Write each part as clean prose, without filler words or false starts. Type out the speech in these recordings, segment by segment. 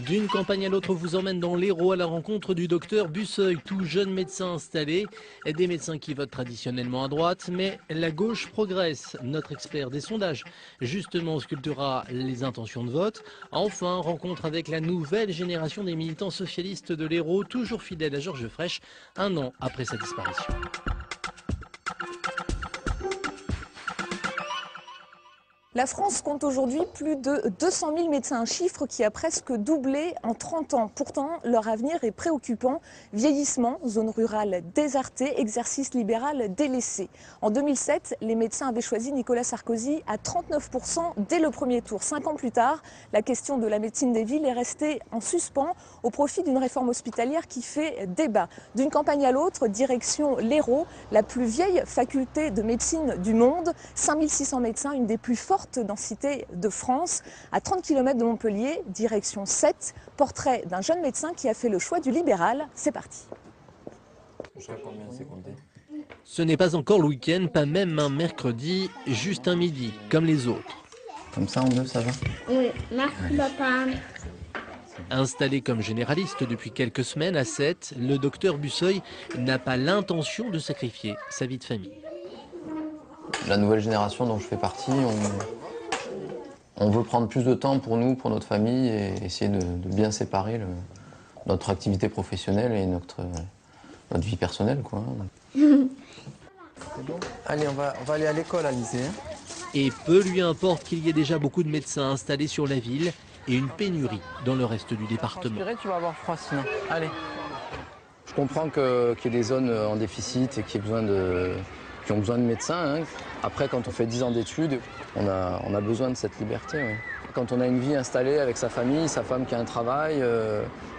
D'une campagne à l'autre, vous emmène dans l'Hérault à la rencontre du docteur Busseuil, tout jeune médecin installé. Des médecins qui votent traditionnellement à droite, mais la gauche progresse. Notre expert des sondages, justement, auscultera les intentions de vote. Enfin, rencontre avec la nouvelle génération des militants socialistes de l'Hérault, toujours fidèles à Georges Frêche, un an après sa disparition. La France compte aujourd'hui plus de 200 000 médecins, un chiffre qui a presque doublé en 30 ans. Pourtant, leur avenir est préoccupant. Vieillissement, zone rurale désertée, exercice libéral délaissé. En 2007, les médecins avaient choisi Nicolas Sarkozy à 39% dès le premier tour. 5 ans plus tard, la question de la médecine des villes est restée en suspens au profit d'une réforme hospitalière qui fait débat. D'une campagne à l'autre, direction l'Hérault, la plus vieille faculté de médecine du monde. 5600 médecins, une des plus fortes densité de France, à 30 km de Montpellier, direction 7, portrait d'un jeune médecin qui a fait le choix du libéral. C'est parti. Ce n'est pas encore le week-end, pas même un mercredi, juste un midi, comme les autres. Comme ça en deux, ça va? Oui, merci papa. Installé comme généraliste depuis quelques semaines à 7, le docteur Busseuil n'a pas l'intention de sacrifier sa vie de famille. La nouvelle génération dont je fais partie, on veut prendre plus de temps pour nous, pour notre famille, et essayer de bien séparer notre activité professionnelle et notre vie personnelle, quoi. Allez, on va aller à l'école, Alizé. Et peu lui importe qu'il y ait déjà beaucoup de médecins installés sur la ville et une pénurie dans le reste du département. Tu vas avoir froid sinon. Allez. Je comprends qu'il y ait des zones en déficit et qui ont besoin de médecins. Hein. Après, quand on fait 10 ans d'études, on a besoin de cette liberté. Ouais. Quand on a une vie installée avec sa famille, sa femme qui a un travail,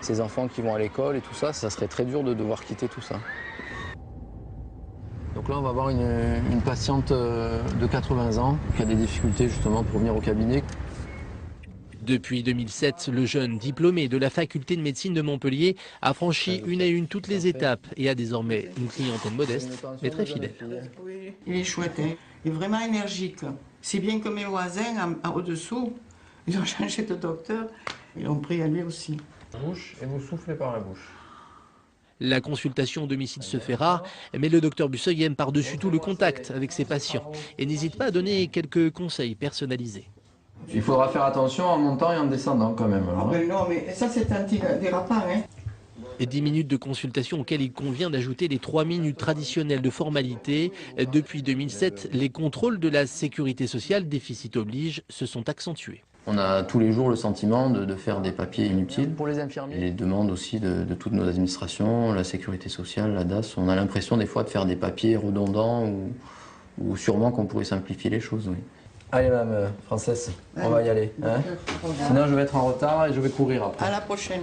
ses enfants qui vont à l'école et tout ça, ça serait très dur de devoir quitter tout ça. Donc là, on va voir une patiente de 80 ans qui a des difficultés justement pour venir au cabinet. Depuis 2007, le jeune diplômé de la faculté de médecine de Montpellier a franchi une à une toutes les étapes et a désormais une clientèle modeste, mais très fidèle. Oui, il est chouette, hein. Il est vraiment énergique. Si bien que mes voisins, au-dessous, ils ont changé de docteur, ils l'ont pris à lui aussi. Bouche et vous soufflez par la bouche. La consultation au domicile se fait rare, mais le docteur Busseuil aime par-dessus tout le contact avec ses patients et n'hésite pas à donner quelques conseils personnalisés. Il faudra faire attention en montant et en descendant quand même. Ah ben non, mais ça c'est antidérapant, hein. Et 10 minutes de consultation auxquelles il convient d'ajouter les 3 minutes traditionnelles de formalité. Depuis 2007, les contrôles de la sécurité sociale, déficit oblige, se sont accentués. On a tous les jours le sentiment de faire des papiers inutiles. Pour les infirmiers. Et les demandes aussi de toutes nos administrations, la sécurité sociale, la DAS. On a l'impression des fois de faire des papiers redondants ou sûrement qu'on pourrait simplifier les choses. Oui. Allez, Madame Frances, on va y aller. Hein, sinon, je vais être en retard et je vais courir après. À la prochaine.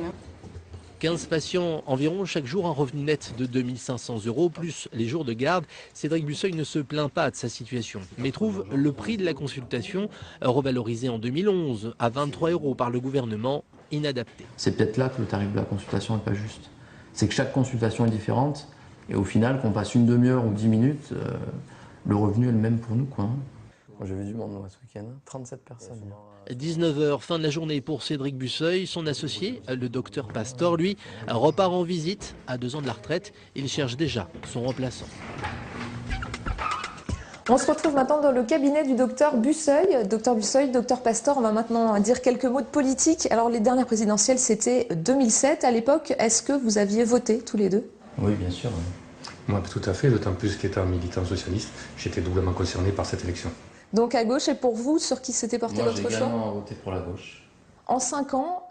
15 patients environ chaque jour, un revenu net de 2 500 €, plus les jours de garde. Cédric Busseuil ne se plaint pas de sa situation, mais trouve le prix de la consultation, revalorisé en 2011 à 23 € par le gouvernement, inadapté. C'est peut-être là que le tarif de la consultation n'est pas juste. C'est que chaque consultation est différente et au final, qu'on passe une demi-heure ou 10 minutes, le revenu est le même pour nous, quoi. J'ai vu du monde moi, ce week-end, 37 personnes. 19 h, fin de la journée pour Cédric Busseuil. Son associé, le docteur Pastor, lui, repart en visite. À 2 ans de la retraite, il cherche déjà son remplaçant. On se retrouve maintenant dans le cabinet du docteur Busseuil. Docteur Busseuil, docteur Pastor, on va maintenant dire quelques mots de politique. Alors les dernières présidentielles, c'était 2007. À l'époque, est-ce que vous aviez voté tous les deux? Oui, bien sûr. Moi, tout à fait, d'autant plus qu'étant militant socialiste, j'étais doublement concerné par cette élection. Donc à gauche, et pour vous, sur qui s'était porté votre choix? Moi, j'ai également voté pour la gauche. En 5 ans,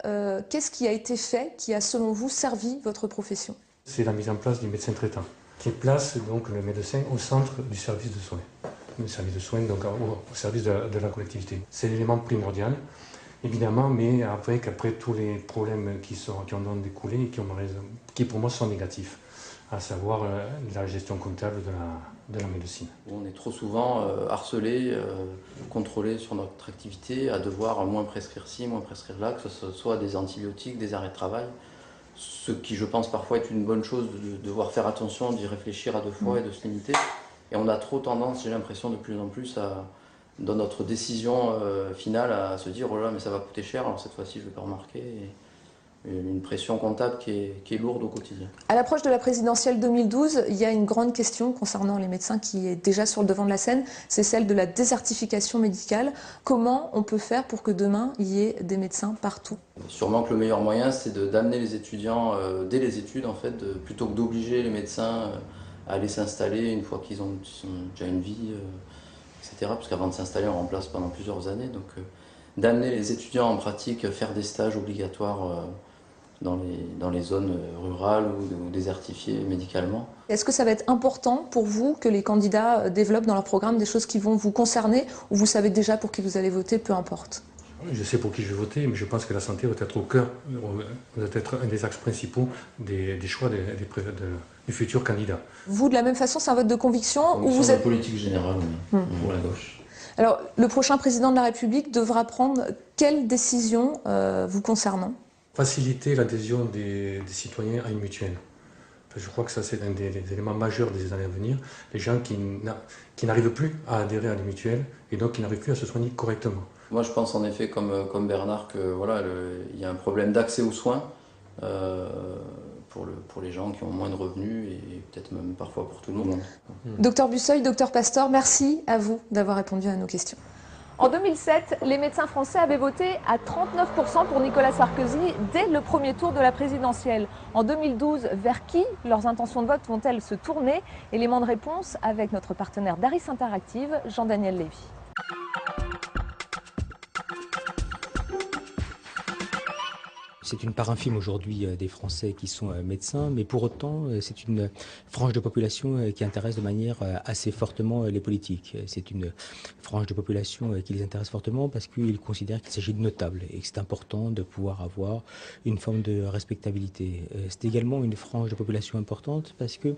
qu'est-ce qui a été fait qui a, selon vous, servi votre profession? C'est la mise en place du médecin traitant, qui place donc le médecin au centre du service de soins. Le service de soins, donc au service de la collectivité. C'est l'élément primordial, évidemment, mais après tous les problèmes qui en ont découlé et qui pour moi sont négatifs, à savoir la gestion comptable de la médecine. On est trop souvent harcelé, contrôlé sur notre activité, à devoir moins prescrire ci, moins prescrire là, que ce soit des antibiotiques, des arrêts de travail. Ce qui, je pense, parfois est une bonne chose de devoir faire attention, d'y réfléchir à 2 fois et de se limiter. Et on a trop tendance, j'ai l'impression de plus en plus, dans notre décision finale, à se dire « Oh là, mais ça va coûter cher, alors cette fois-ci je ne vais pas remarquer ». une pression comptable qui est lourde au quotidien. À l'approche de la présidentielle 2012, il y a une grande question concernant les médecins qui est déjà sur le devant de la scène, c'est celle de la désertification médicale. Comment on peut faire pour que demain, il y ait des médecins partout? Sûrement que le meilleur moyen, c'est d'amener les étudiants, dès les études, en fait, plutôt que d'obliger les médecins à aller s'installer une fois qu'ils ont déjà une vie, etc. Parce qu'avant de s'installer, on remplace pendant plusieurs années. Donc, d'amener les étudiants en pratique, faire des stages obligatoires dans les zones rurales ou désertifiées médicalement. Est-ce que ça va être important pour vous que les candidats développent dans leur programme des choses qui vont vous concerner ou vous savez déjà pour qui vous allez voter, peu importe? Je sais pour qui je vais voter, mais je pense que la santé doit être au cœur, doit être un des axes principaux des choix du futur candidat. Vous, de la même façon, c'est un vote de conviction ou vous de êtes... politique générale, oui, pour la gauche. Alors, le prochain président de la République devra prendre quelle décision vous concernant? Faciliter l'adhésion des citoyens à une mutuelle. Je crois que ça, c'est un des éléments majeurs des années à venir. Les gens qui n'arrivent plus à adhérer à des mutuelles et donc qui n'arrivent plus à se soigner correctement. Moi, je pense en effet, comme Bernard, que voilà, il y a un problème d'accès aux soins pour les gens qui ont moins de revenus et peut-être même parfois pour tout le monde. Docteur Busseuil, docteur Pastor, merci à vous d'avoir répondu à nos questions. En 2007, les médecins français avaient voté à 39% pour Nicolas Sarkozy dès le premier tour de la présidentielle. En 2012, vers qui leurs intentions de vote vont-elles se tourner? Élément de réponse avec notre partenaire Daris Interactive, Jean-Daniel Lévy. C'est une part infime aujourd'hui des Français qui sont médecins, mais pour autant, c'est une frange de population qui intéresse de manière assez fortement les politiques. C'est une frange de population qui les intéresse fortement parce qu'ils considèrent qu'il s'agit de notables et que c'est important de pouvoir avoir une forme de respectabilité. C'est également une frange de population importante parce que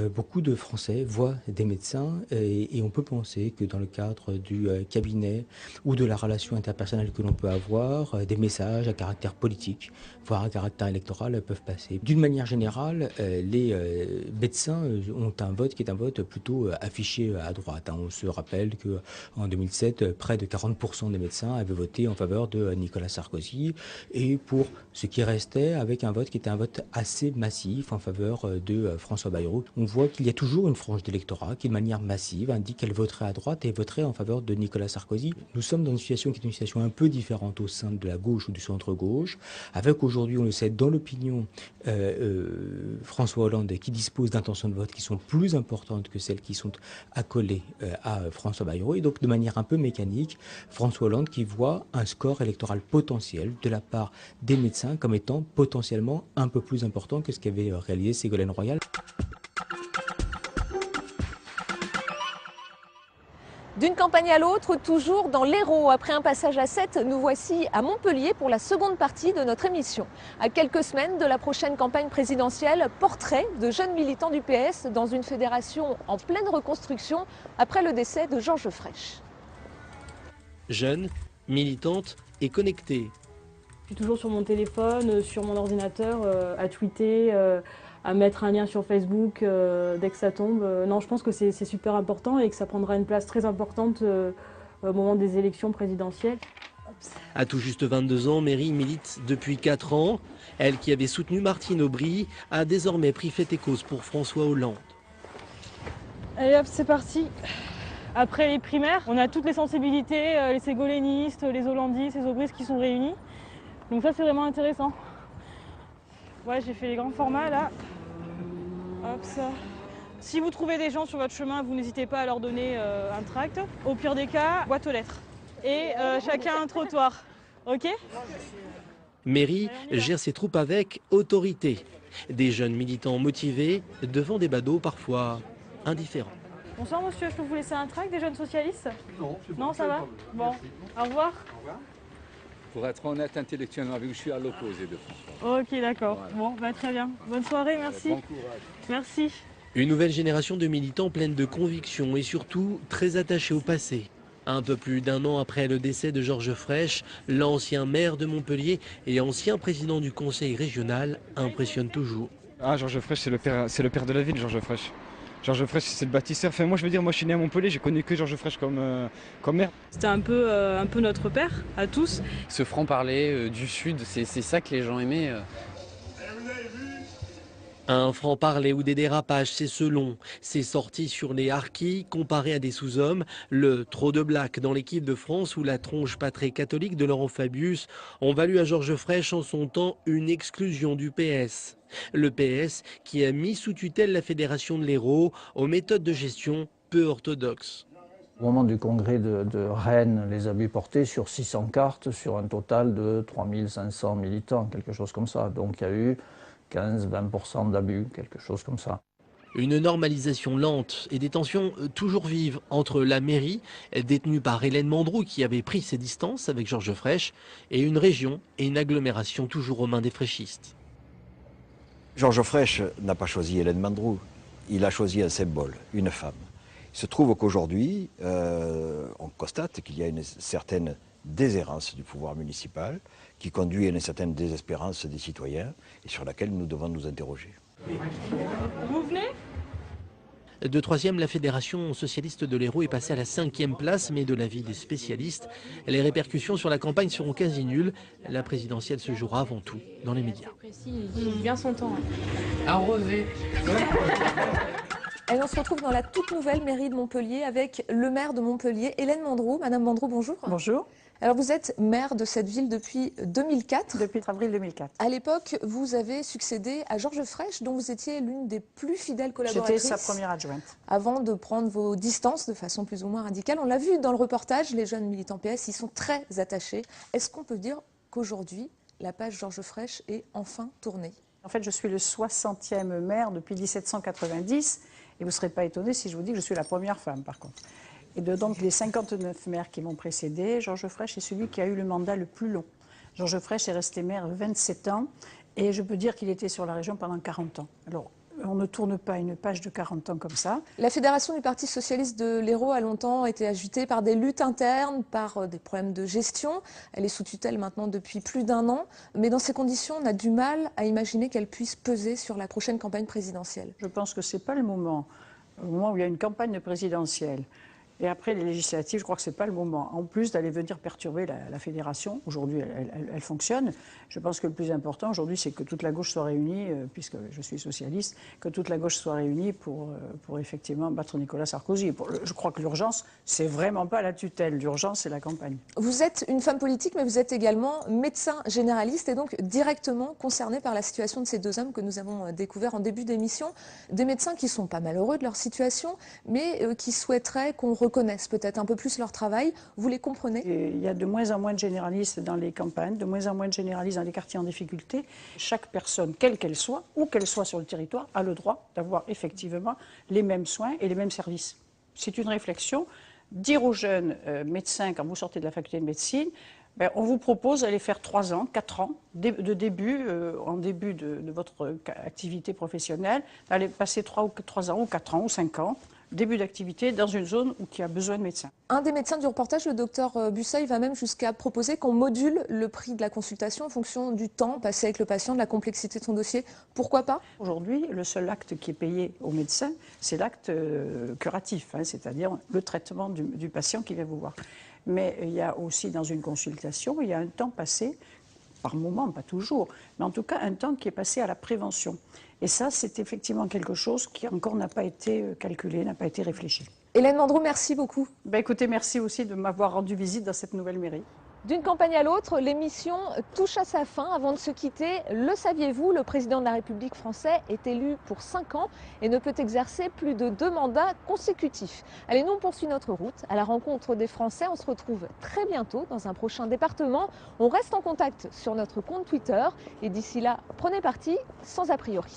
beaucoup de Français voient des médecins et on peut penser que dans le cadre du cabinet ou de la relation interpersonnelle que l'on peut avoir, des messages à caractère politique, voire à caractère électoral, peuvent passer. D'une manière générale, les médecins ont un vote qui est un vote plutôt affiché à droite. On se rappelle qu'en 2007, près de 40% des médecins avaient voté en faveur de Nicolas Sarkozy et pour ce qui restait, avec un vote qui était un vote assez massif en faveur de François Bayrou. On voit qu'il y a toujours une frange d'électorat qui, de manière massive, indique qu'elle voterait à droite et voterait en faveur de Nicolas Sarkozy. Nous sommes dans une situation qui est une situation un peu différente au sein de la gauche ou du centre-gauche, avec aujourd'hui, on le sait, dans l'opinion, François Hollande qui dispose d'intentions de vote qui sont plus importantes que celles qui sont accolées à François Bayrou. Et donc, de manière un peu mécanique, François Hollande qui voit un score électoral potentiel de la part des médecins comme étant potentiellement un peu plus important que ce qu'avait réalisé Ségolène Royal. D'une campagne à l'autre, toujours dans l'Hérault. Après un passage à 7, nous voici à Montpellier pour la seconde partie de notre émission. À quelques semaines de la prochaine campagne présidentielle, portrait de jeunes militants du PS dans une fédération en pleine reconstruction après le décès de Georges Frêche. Jeune, militante et connectée. Je suis toujours sur mon téléphone, sur mon ordinateur, à tweeter, à mettre un lien sur Facebook dès que ça tombe. Non, je pense que c'est super important et que ça prendra une place très importante au moment des élections présidentielles. À tout juste 22 ans, Mary milite depuis 4 ans. Elle qui avait soutenu Martine Aubry a désormais pris fait et cause pour François Hollande. Allez hop, c'est parti. Après les primaires, on a toutes les sensibilités, les ségolénistes, les hollandistes, les aubristes qui sont réunis. Donc ça, c'est vraiment intéressant. Ouais, j'ai fait les grands formats là. Hop, ça. Si vous trouvez des gens sur votre chemin, vous n'hésitez pas à leur donner un tract. Au pire des cas, boîte aux lettres. Et chacun un trottoir. Ok ? Mary gère ses troupes avec autorité. Des jeunes militants motivés devant des badauds parfois indifférents. Bonsoir monsieur, je peux vous laisser un tract des jeunes socialistes ? Non, ça va ? Bon, au revoir. Pour être honnête intellectuellement avec vous, je suis à l'opposé de François. Ok, d'accord. Voilà. Bon, bah, très bien. Bonne soirée, merci. Bon courage. Merci. Une nouvelle génération de militants pleine de convictions et surtout très attachés au passé. Un peu plus d'1 an après le décès de Georges Frêche, l'ancien maire de Montpellier et ancien président du conseil régional impressionne toujours. Ah, Georges Frêche, c'est le père de la ville, Georges Frêche. Georges Frêche, c'est le bâtisseur. Enfin, moi, je veux dire, moi, je suis né à Montpellier, j'ai connu que Georges Frêche comme maire. C'était un peu notre père à tous. Ce franc-parler du Sud, c'est ça que les gens aimaient. Un franc-parler ou des dérapages, c'est selon. Ses sorties sur les harkis, comparées à des sous-hommes, le trop de blagues dans l'équipe de France ou la tronche pas très catholique de Laurent Fabius ont valu à Georges Frêche en son temps une exclusion du PS. Le PS qui a mis sous tutelle la Fédération de l'Hérault aux méthodes de gestion peu orthodoxes. Au moment du congrès de Rennes, les a vu porter sur 600 cartes sur un total de 3500 militants, quelque chose comme ça. Donc il y a eu 15-20% d'abus, quelque chose comme ça. Une normalisation lente et des tensions toujours vives entre la mairie, détenue par Hélène Mandroux qui avait pris ses distances avec Georges Frêche, et une région et une agglomération toujours aux mains des fréchistes. Georges Frêche n'a pas choisi Hélène Mandroux, il a choisi un symbole, une femme. Il se trouve qu'aujourd'hui, on constate qu'il y a une certaine déshérence du pouvoir municipal qui conduit à une certaine désespérance des citoyens et sur laquelle nous devons nous interroger. Vous venez ? De troisième, la Fédération socialiste de l'Hérault est passée à la 5e place, mais de l'avis des spécialistes, les répercussions sur la campagne seront quasi nulles. La présidentielle se jouera avant tout dans les médias. Il bien son temps. Arrosé. Et on se retrouve dans la toute nouvelle mairie de Montpellier avec le maire de Montpellier, Hélène Mandroux. Madame Mandroux, bonjour. Bonjour. Alors vous êtes maire de cette ville depuis 2004. Depuis avril 2004. À l'époque, vous avez succédé à Georges Frêche, dont vous étiez l'une des plus fidèles collaboratrices. J'étais sa première adjointe. Avant de prendre vos distances de façon plus ou moins radicale. On l'a vu dans le reportage, les jeunes militants PS y sont très attachés. Est-ce qu'on peut dire qu'aujourd'hui, la page Georges Frêche est enfin tournée? En fait, je suis le 60e maire depuis 1790. Et vous ne serez pas étonné si je vous dis que je suis la première femme, par contre. Et de donc les 59 maires qui m'ont précédé, Georges Frêche est celui qui a eu le mandat le plus long. Georges Frêche est resté maire 27 ans et je peux dire qu'il était sur la région pendant 40 ans. Alors, on ne tourne pas une page de 40 ans comme ça. La fédération du Parti socialiste de l'Hérault a longtemps été agitée par des luttes internes, par des problèmes de gestion. Elle est sous tutelle maintenant depuis plus d'1 an. Mais dans ces conditions, on a du mal à imaginer qu'elle puisse peser sur la prochaine campagne présidentielle. Je pense que ce n'est pas le moment. Au moment où il y a une campagne présidentielle, et après les législatives, je crois que ce n'est pas le moment. En plus d'aller venir perturber la fédération, aujourd'hui elle fonctionne. Je pense que le plus important aujourd'hui, c'est que toute la gauche soit réunie, puisque je suis socialiste, que toute la gauche soit réunie pour effectivement battre Nicolas Sarkozy. Je crois que l'urgence, c'est vraiment pas la tutelle. L'urgence, c'est la campagne. Vous êtes une femme politique, mais vous êtes également médecin généraliste et donc directement concernée par la situation de ces deux hommes que nous avons découverts en début d'émission. Des médecins qui sont pas malheureux de leur situation, mais qui souhaiteraient qu'on reconnaissent peut-être un peu plus leur travail. Vous les comprenez? Il y a de moins en moins de généralistes dans les campagnes, de moins en moins de généralistes dans les quartiers en difficulté. Chaque personne, quelle qu'elle soit, où qu'elle soit sur le territoire, a le droit d'avoir effectivement les mêmes soins et les mêmes services. C'est une réflexion. Dire aux jeunes médecins, quand vous sortez de la faculté de médecine, on vous propose d'aller faire 3 ans, 4 ans en début de votre activité professionnelle, d'aller passer 3 ans ou 4 ans ou 5 ans, début d'activité dans une zone qui a besoin de médecins. Un des médecins du reportage, le docteur Busseuil, va même jusqu'à proposer qu'on module le prix de la consultation en fonction du temps passé avec le patient, de la complexité de son dossier. Pourquoi pas? Aujourd'hui, le seul acte qui est payé au médecin, c'est l'acte curatif, c'est-à-dire le traitement du patient qui vient vous voir. Mais il y a aussi dans une consultation, il y a un temps passé, par moment, pas toujours, mais en tout cas un temps qui est passé à la prévention. Et ça, c'est effectivement quelque chose qui encore n'a pas été calculé, n'a pas été réfléchi. Hélène Mandroux, merci beaucoup. Écoutez, merci aussi de m'avoir rendu visite dans cette nouvelle mairie. D'une campagne à l'autre, l'émission touche à sa fin. Avant de se quitter, le saviez-vous, le président de la République français est élu pour 5 ans et ne peut exercer plus de 2 mandats consécutifs. Allez, nous on poursuit notre route à la rencontre des Français. On se retrouve très bientôt dans un prochain département. On reste en contact sur notre compte Twitter et d'ici là, prenez parti sans a priori.